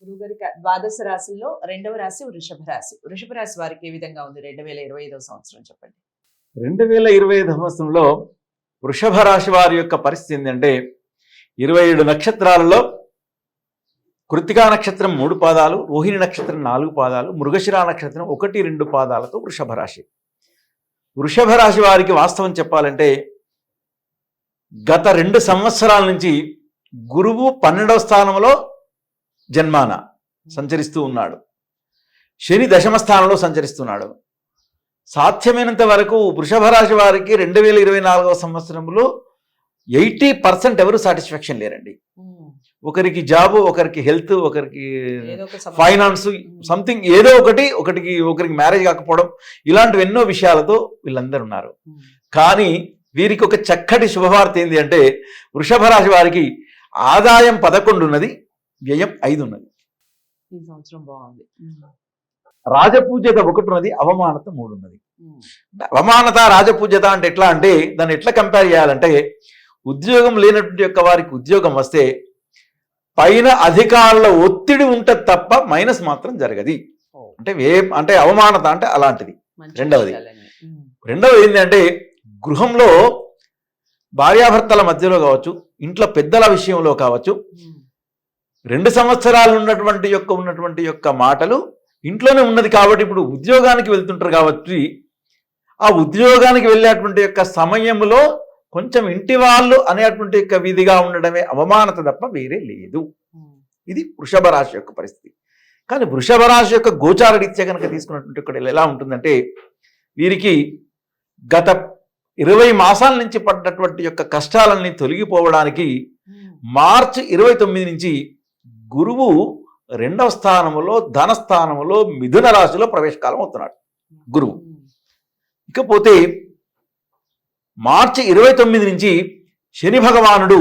గురుగారి ద్వాదశ రాశుల్లో రెండవ రాశి వృషభ రాశి. వృషభ రాశి వారికి ఏ విధంగా ఉంది 2025వ సంవత్సరం చెప్పండి. 2025 సంవత్సరంలో వృషభ రాశి వారి యొక్క పరిస్థితి ఏంటంటే 27 నక్షత్రాలలో కృత్తికా నక్షత్రం 3 పాదాలు, రోహిణి నక్షత్రం 4 పాదాలు, మృగశిర నక్షత్రం 1-2 పాదాలతో వృషభ రాశి. వృషభ రాశి వారికి వాస్తవం చెప్పాలంటే గత 2 సంవత్సరాల నుంచి గురువు 12వ స్థానంలో జన్మాన సంచరిస్తూ ఉన్నాడు. శని దశమ స్థానంలో సంచరిస్తున్నాడు. సాధ్యమైనంత వరకు వృషభ రాశి వారికి 2024వ సంవత్సరంలో 80% ఎవరు సాటిస్ఫాక్షన్ లేరండి. ఒకరికి జాబు, ఒకరికి హెల్త్, ఒకరికి ఫైనాన్స్, సంథింగ్ ఏదో ఒకరికి మ్యారేజ్ కాకపోవడం, ఇలాంటివి ఎన్నో విషయాలతో వీళ్ళందరూ ఉన్నారు. కానీ వీరికి ఒక చక్కటి శుభవార్త ఏంటి అంటే వృషభ రాశి వారికి ఆదాయం 11 ఉన్నది, వ్యయం 5 ఉన్నది. ఈ సంవత్సరం బాగుంది. రాజపూజ్యత 1 ఉన్నది, అవమానత 3 ఉన్నది. అవమానత రాజపూజ్యత అంటే ఎట్లా అంటే దాన్ని ఎట్లా కంపేర్ చేయాలంటే ఉద్యోగం లేనటువంటి యొక్క వారికి ఉద్యోగం వస్తే పైన అధికారుల ఒత్తిడి ఉంటుంది తప్ప మైనస్ మాత్రం జరగది. అంటే అవమానత అంటే అలాంటిది. రెండవది ఏంటంటే గృహంలో భార్యాభర్తల మధ్యలో కావచ్చు, ఇంట్లో పెద్దల విషయంలో కావచ్చు, 2 సంవత్సరాలు ఉన్నటువంటి యొక్క మాటలు ఇంట్లోనే ఉన్నది కాబట్టి ఇప్పుడు ఉద్యోగానికి వెళ్తుంటారు కాబట్టి ఆ ఉద్యోగానికి వెళ్ళేటువంటి యొక్క సమయంలో కొంచెం ఇంటి వాళ్ళు అనేటువంటి యొక్క విధిగా ఉండడమే అవమానత తప్ప వేరే లేదు. ఇది వృషభ రాశి యొక్క పరిస్థితి. కానీ వృషభ రాశి యొక్క గోచార రీత్యా కనుక తీసుకున్నటువంటి ఇక్కడ ఎలా ఉంటుందంటే వీరికి గత 20 మాసాల నుంచి పడ్డటువంటి యొక్క కష్టాలన్నీ తొలగిపోవడానికి మార్చి 29 నుంచి గురువు 2వ స్థానంలో ధనస్థానంలో మిథున రాశిలో ప్రవేశకాలం అవుతున్నాడు గురువు. ఇకపోతే మార్చి 29 నుంచి శని భగవానుడు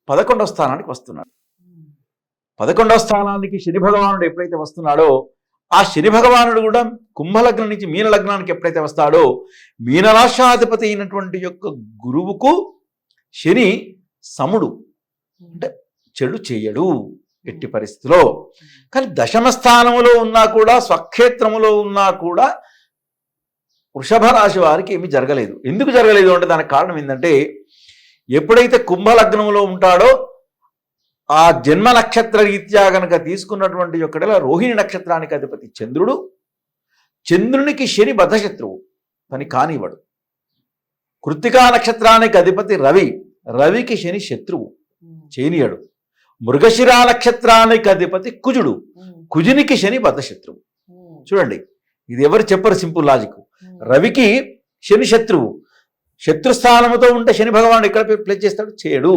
11వ స్థానానికి వస్తున్నాడు. 11వ స్థానానికి శని భగవానుడు ఎప్పుడైతే వస్తున్నాడో ఆ శని భగవానుడు కూడా కుంభలగ్నం నుంచి మీన లగ్నానికి ఎప్పుడైతే వస్తాడో మీనరాశాధిపతి అయినటువంటి యొక్క గురువుకు శని సముడు, అంటే చెడు చేయడు ఎట్టి పరిస్థితిలో. కానీ దశమ స్థానంలో ఉన్నా కూడా స్వక్షేత్రములో ఉన్నా కూడా వృషభ రాశి వారికి ఏమీ జరగలేదు. ఎందుకు జరగలేదు అంటే దానికి కారణం ఏంటంటే ఎప్పుడైతే కుంభలగ్నంలో ఉంటాడో ఆ జన్మ నక్షత్ర రీత్యా కనుక తీసుకున్నటువంటి యొక్క రోహిణి నక్షత్రానికి అధిపతి చంద్రుడు, చంద్రునికి శని బద్ధశత్రువు, పని కానివ్వడు. కృత్తికా నక్షత్రానికి అధిపతి రవి, రవికి శని శత్రువు, చేయనీయడు. మృగశిర నక్షత్రానికి అధిపతి కుజుడు, కుజునికి శని బద్ధశత్రువు. చూడండి, ఇది ఎవరు చెప్పరు, సింపుల్ లాజిక్. రవికి శని శత్రువు, శత్రుస్థానముతో ఉంటే శని భగవానుడు ఎక్కడ ప్లే చేస్తాడు, చేయడు.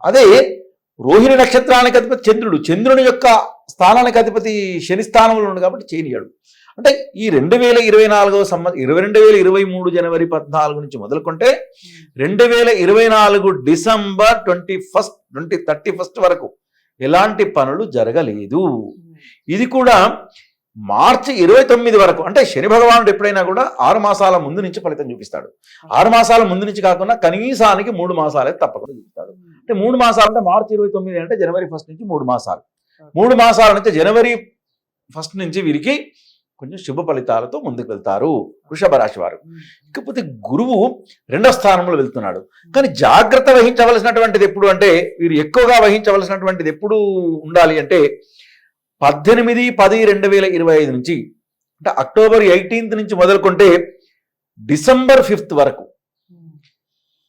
అదే రోహిణి నక్షత్రానికి అధిపతి చంద్రుడు, చంద్రుని యొక్క స్థానానికి అధిపతి శని స్థానంలో ఉంది కాబట్టి చేయనియాడు. అంటే ఈ 2023 జనవరి 14 నుంచి మొదలుకుంటే 2024 డిసెంబర్ 31 వరకు ఎలాంటి పనులు జరగలేదు. ఇది కూడా మార్చి 29 వరకు, అంటే శని భగవానుడు ఎప్పుడైనా కూడా 6 మాసాల ముందు నుంచి ఫలితం చూపిస్తాడు. 6 మాసాల ముందు నుంచి కాకుండా కనీసానికి 3 మాసాలే తప్పకుండా చూపిస్తాడు. అంటే 3 మాసాలు అంటే మార్చి 29 అంటే జనవరి 1 నుంచి 3 మాసాలు. 3 మాసాల నుంచి జనవరి 1 నుంచి వీరికి కొంచెం శుభ ఫలితాలతో ముందుకు వెళ్తారు వృషభ రాశి వారు. ఇకపోతే గురువు 2వ స్థానంలో వెళ్తున్నాడు. కానీ జాగ్రత్త వహించవలసినటువంటిది ఎప్పుడు అంటే వీరు ఎక్కువగా వహించవలసినటువంటిది ఎప్పుడు ఉండాలి అంటే 18-10-2025 నుంచి, అంటే అక్టోబర్ 18 నుంచి మొదలుకుంటే డిసెంబర్ 5 వరకు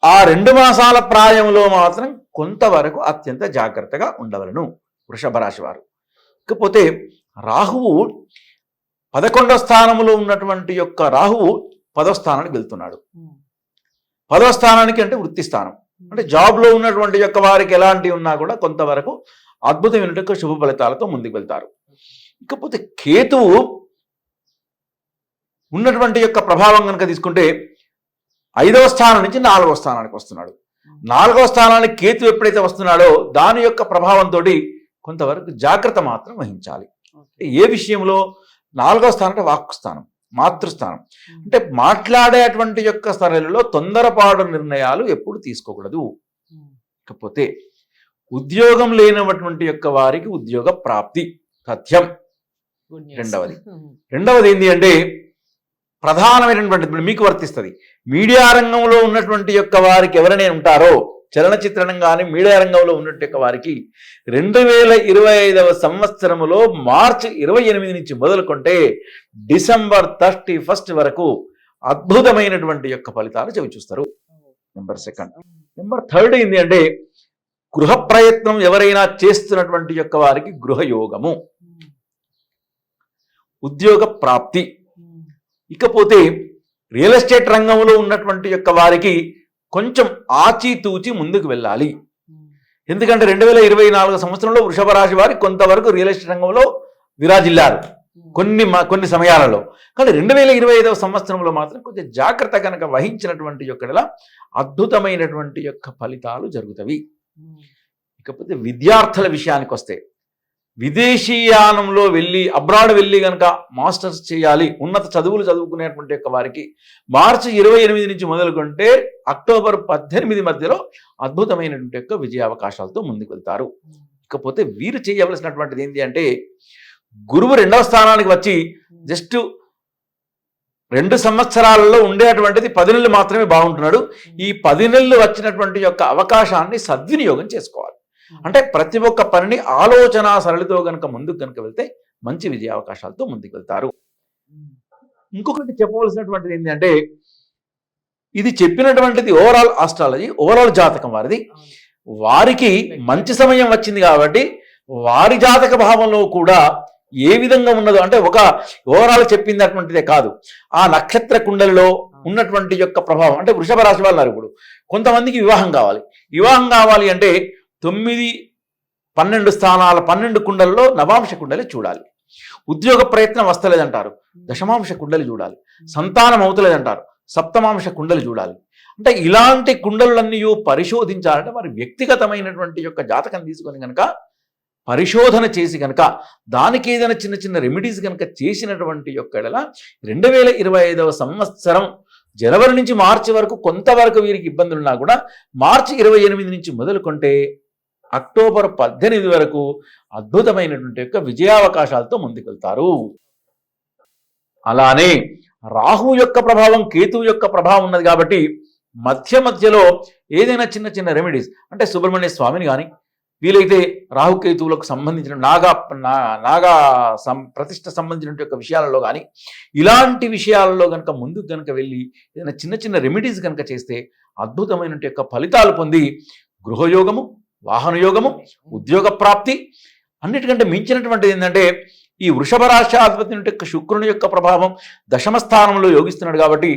ఆ 2 మాసాల ప్రాయంలో మాత్రం కొంతవరకు అత్యంత జాగ్రత్తగా ఉండవలను వృషభ రాశి వారు. ఇకపోతే రాహువు 11వ స్థానంలో ఉన్నటువంటి యొక్క రాహువు 10వ స్థానానికి వెళ్తున్నాడు. 10వ స్థానానికి అంటే వృత్తి స్థానం, అంటే జాబ్లో ఉన్నటువంటి యొక్క వారికి ఎలాంటి ఉన్నా కూడా కొంతవరకు అద్భుతమైనటువంటి శుభ ఫలితాలతో ముందుకు వెళ్తారు. ఇకపోతే కేతువు ఉన్నటువంటి యొక్క ప్రభావం కనుక తీసుకుంటే 5వ స్థానం నుంచి 4వ స్థానానికి వస్తున్నాడు. 4వ స్థానానికి కేతు ఎప్పుడైతే వస్తున్నాడో దాని యొక్క ప్రభావంతో కొంతవరకు జాగ్రత్త మాత్రం వహించాలి. ఏ విషయంలో? 4వ స్థానం అంటే వాక్కు స్థానం, మాతృస్థానం, అంటే మాట్లాడేటువంటి యొక్క స్థానాలలో తొందరపాటు నిర్ణయాలు ఎప్పుడు తీసుకోకూడదు. ఇకపోతే ఉద్యోగం లేనటువంటి యొక్క వారికి ఉద్యోగ ప్రాప్తి సత్యం. Good news. రెండవది ఏంటి అంటే ప్రధానమైనటువంటి ఇప్పుడు మీకు వర్తిస్తుంది. మీడియా రంగంలో ఉన్నటువంటి యొక్క వారికి ఎవరైనా ఉంటారో, చలనచిత్ర రంగం కానీ మీడియా రంగంలో ఉన్నట్టు యొక్క వారికి 2025వ సంవత్సరములో మార్చి 28 నుంచి మొదలుకుంటే డిసెంబర్ 31 వరకు అద్భుతమైనటువంటి యొక్క ఫలితాలు చవి చూస్తారు. నెంబర్ 2. నెంబర్ 3 ఏంటి అంటే గృహ ప్రయత్నం ఎవరైనా చేస్తున్నటువంటి యొక్క వారికి గృహయోగము, ఉద్యోగ ప్రాప్తి. ఇకపోతే రియల్ ఎస్టేట్ రంగంలో ఉన్నటువంటి యొక్క వారికి కొంచెం ఆచితూచి ముందుకు వెళ్ళాలి. ఎందుకంటే 2024 సంవత్సరంలో వృషభ రాశి వారికి కొంతవరకు రియల్ ఎస్టేట్ రంగంలో విరాజిల్లారు కొన్ని సమయాలలో. కానీ 2025వ సంవత్సరంలో మాత్రం కొంచెం జాగ్రత్త కనుక వహించినటువంటి యొక్క అద్భుతమైనటువంటి యొక్క ఫలితాలు జరుగుతాయి. ఇకపోతే విద్యార్థుల విషయానికి వస్తే విదేశీయానంలో వెళ్ళి అబ్రాడ్ వెళ్ళి కనుక మాస్టర్స్ చేయాలి, ఉన్నత చదువులు చదువుకునేటువంటి యొక్క వారికి మార్చి 28 నుంచి మొదలుకుంటే అక్టోబర్ 18 మధ్యలో అద్భుతమైనటువంటి యొక్క విజయావకాశాలతో ముందుకు వెళ్తారు. ఇకపోతే వీరు చేయవలసినటువంటిది ఏంటి అంటే గురువు 2వ స్థానానికి వచ్చి జస్ట్ 2 సంవత్సరాలలో ఉండేటువంటిది 10 నెలలు మాత్రమే బాగుంటున్నాడు. ఈ 10 నెలలు వచ్చినటువంటి యొక్క అవకాశాన్ని సద్వినియోగం చేసుకోవాలి. అంటే ప్రతి ఒక్క పనిని ఆలోచన సరళితో కనుక ముందుకు కనుక వెళ్తే మంచి విజయ అవకాశాలతో ముందుకు వెళ్తారు. ఇంకొకటి చెప్పవలసినటువంటిది ఏంటంటే ఇది చెప్పినటువంటిది ఓవరాల్ ఆస్ట్రాలజీ, ఓవరాల్ జాతకం వారిది. వారికి మంచి సమయం వచ్చింది కాబట్టి వారి జాతక భావంలో కూడా ఏ విధంగా ఉన్నదో అంటే ఒక ఓవరాల్ చెప్పిందటువంటిదే కాదు, ఆ నక్షత్ర కుండలిలో ఉన్నటువంటి యొక్క ప్రభావం. అంటే వృషభ రాశి వాళ్ళు ఇప్పుడు కొంతమందికి వివాహం కావాలి అంటే 9, 12 స్థానాల 12 కుండలలో నవాంశ కుండలి చూడాలి. ఉద్యోగ ప్రయత్నం వస్తలేదంటారు, దశమాంశ కుండలి చూడాలి. సంతానం అవుతలేదంటారు, సప్తమాంశ కుండలి చూడాలి. అంటే ఇలాంటి కుండలన్నీ పరిశోధించాలంటే వారి వ్యక్తిగతమైనటువంటి యొక్క జాతకం తీసుకొని కనుక పరిశోధన చేసి కనుక దానికి ఏదైనా చిన్న చిన్న రెమెడీస్ కనుక చేసినటువంటి యొక్క 2025వ సంవత్సరం జనవరి నుంచి మార్చి వరకు కొంతవరకు వీరికి ఇబ్బందులు ఉన్నా కూడా మార్చి 28 నుంచి మొదలుకుంటే అక్టోబర్ 18 వరకు అద్భుతమైనటువంటి యొక్క విజయావకాశాలతో ముందుకెళ్తారు. అలానే రాహు యొక్క ప్రభావం, కేతువు యొక్క ప్రభావం ఉన్నది కాబట్టి మధ్యలో ఏదైనా చిన్న చిన్న రెమెడీస్ అంటే సుబ్రహ్మణ్య స్వామిని కానీ, వీలైతే రాహుకేతువులకు సంబంధించిన నాగా ప్రతిష్ట సంబంధించిన యొక్క విషయాలలో కానీ ఇలాంటి విషయాలలో కనుక ముందుకు కనుక వెళ్ళి ఏదైనా చిన్న చిన్న రెమెడీస్ కనుక చేస్తే అద్భుతమైన యొక్క ఫలితాలు పొంది గృహయోగము, వాహన యోగము, ఉద్యోగ ప్రాప్తి, అన్నిటికంటే మించినటువంటిది ఏంటంటే ఈ వృషభ రాశి అధిపతి యొక్క శుక్రుని యొక్క ప్రభావం దశమ స్థానంలో యోగిస్తున్నాడు కాబట్టి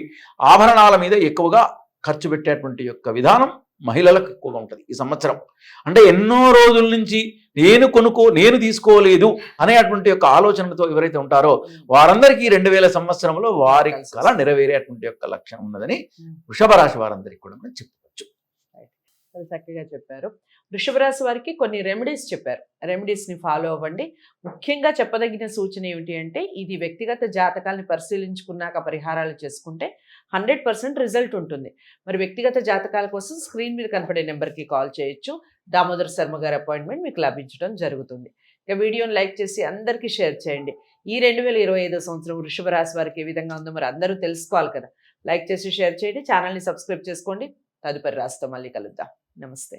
ఆభరణాల మీద ఎక్కువగా ఖర్చు పెట్టేటువంటి యొక్క విధానం మహిళలకు ఎక్కువగా ఉంటుంది ఈ సంవత్సరం. అంటే ఎన్నో రోజుల నుంచి నేను తీసుకోలేదు అనేటువంటి యొక్క ఆలోచనలతో ఎవరైతే ఉంటారో వారందరికీ 2000 సంవత్సరంలో వారి కళ నెరవేరేటువంటి యొక్క లక్షణం ఉన్నదని వృషభ రాశి వారందరికీ కూడా మనం చెప్పుకోవచ్చు. చక్కగా చెప్పారు. వృషభ రాశి వారికి కొన్ని రెమెడీస్ చెప్పారు, రెమెడీస్ని ఫాలో అవ్వండి. ముఖ్యంగా చెప్పదగిన సూచన ఏమిటి అంటే ఇది వ్యక్తిగత జాతకాలను పరిశీలించుకున్నాక పరిహారాలు చేసుకుంటే 100% రిజల్ట్ ఉంటుంది. మరి వ్యక్తిగత జాతకాల కోసం స్క్రీన్ మీద కనపడే నెంబర్కి కాల్ చేయొచ్చు. దామోదర్ శర్మ గారి అపాయింట్మెంట్ మీకు లభించడం జరుగుతుంది. ఇక వీడియోని లైక్ చేసి అందరికీ షేర్ చేయండి. ఈ 2025 సంవత్సరం వృషభ రాశి వారికి ఏ విధంగా ఉందో మరి అందరూ తెలుసుకోవాలి కదా. లైక్ చేసి షేర్ చేయండి, ఛానల్ని సబ్స్క్రైబ్ చేసుకోండి. తదుపరి రాశితో మళ్ళీ కలుద్దాం. నమస్తే.